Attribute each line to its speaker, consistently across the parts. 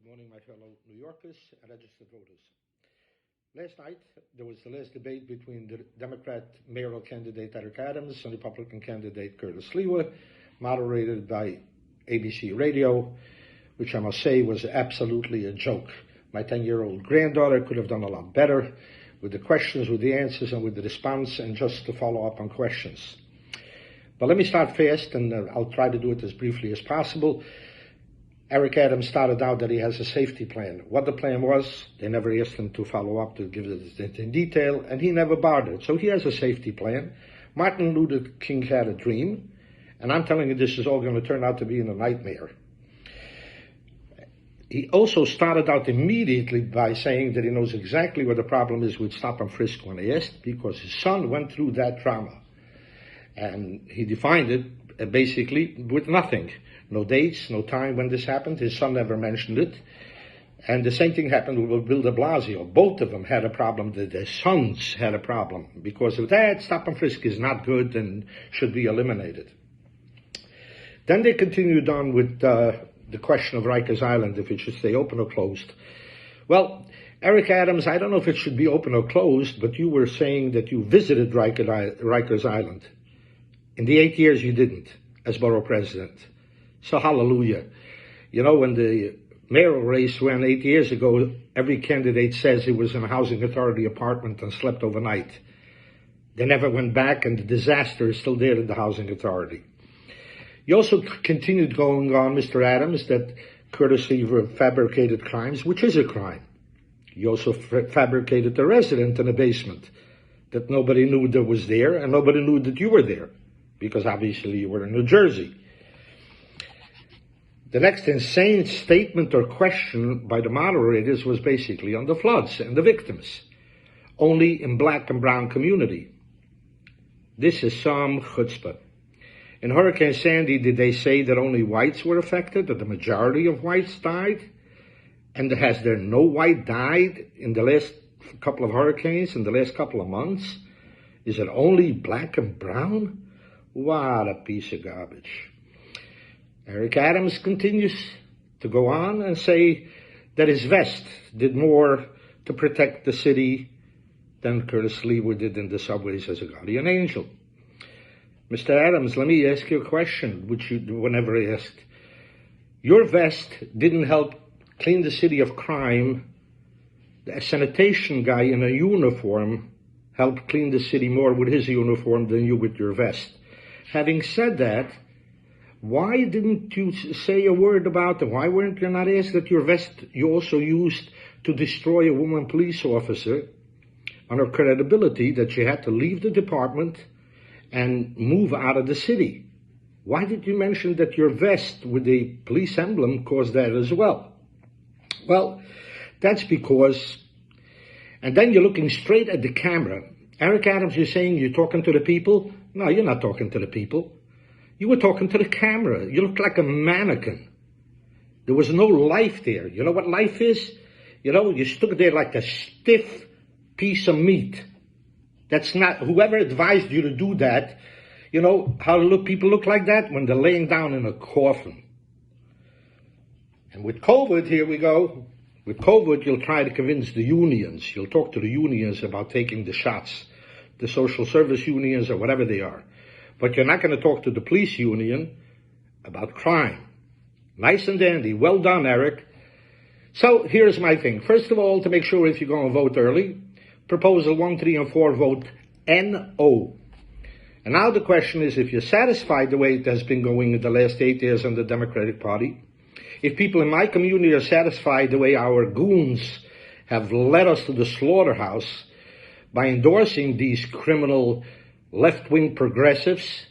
Speaker 1: morning, my fellow New Yorkers and registered voters. Last night, there was the last debate between the Democrat mayoral candidate Eric Adams and Republican candidate Curtis Lewa, moderated by ABC Radio, which I must say was absolutely a joke. My 10-year-old granddaughter could have done a lot better with the questions, with the answers, and with the response, and just to follow up on questions. But let me start fast, and I'll try to do it as briefly as possible. Eric Adams started out that he has a safety plan. What the plan was, they never asked him to follow up to give it in detail, and he never bothered. So he has a safety plan. Martin Luther King had a dream, and I'm telling you this is all going to turn out to be a nightmare. He also started out immediately by saying that he knows exactly what the problem is with stop and frisk when asked, because his son went through that trauma. And he defined it basically with nothing. No dates, no time when this happened. His son never mentioned it. And the same thing happened with Bill de Blasio. Both of them had a problem. Their sons had a problem. Because of that, stop and frisk is not good and should be eliminated. Then they continued on with the question of Rikers Island, if it should stay open or closed. Well, Eric Adams, I don't know if it should be open or closed, but you were saying that you visited Rikers Island. In the 8 years you didn't, as borough president. So hallelujah. You know, when the mayoral race ran 8 years ago, every candidate says he was in a housing authority apartment and slept overnight. They never went back, and the disaster is still there in the housing authority. You also continued going on, Mr. Adams, that Curtis Lewa fabricated crimes, which is a crime. You also fabricated the resident in a basement that nobody knew that was there, and nobody knew that you were there, because obviously you were in New Jersey. The next insane statement or question by the moderators was basically on the floods and the victims, only in black and brown community. This is some chutzpah. In Hurricane Sandy, did they say that only whites were affected, that the majority of whites died? And has there no white died in the last couple of hurricanes, in the last couple of months? Is it only black and brown? What a piece of garbage. Eric Adams continues to go on and say that his vest did more to protect the city than Curtis Lewa did in the subways as a guardian angel. Mr. Adams, let me ask you a question, which you were never asked. Your vest didn't help clean the city of crime. A sanitation guy in a uniform helped clean the city more with his uniform than you with your vest. Having said that, why didn't you say a word about it? Why weren't you not asked that your vest you also used to destroy a woman police officer on her credibility, that she had to leave the department and move out of the city? Why did you mention that your vest with the police emblem caused that as well? Well, that's because, and then you're looking straight at the camera. Eric Adams, you're saying you're talking to the people? No, you're not talking to the people. You were talking to the camera. You looked like a mannequin. There was no life there. You know what life is? You know, you stood there like a stiff piece of meat. That's not, whoever advised you to do that, you know how people look like that? When they're laying down in a coffin. And with COVID, here we go. With COVID, you'll try to convince the unions. You'll talk to the unions about taking the shots, the social service unions or whatever they are. But you're not going to talk to the police union about crime. Nice and dandy. Well done, Eric. So here's my thing. First of all, to make sure if you're going to vote early, Proposal 1, 3, and 4 vote NO. And now the question is, if you're satisfied the way it has been going in the last 8 years in the Democratic Party, if people in my community are satisfied the way our goons have led us to the slaughterhouse by endorsing these criminal left-wing progressives,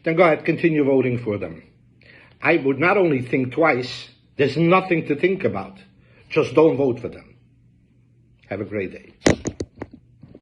Speaker 1: then go ahead, continue voting for them. I would not only think twice, there's nothing to think about. Just don't vote for them. Have a great day.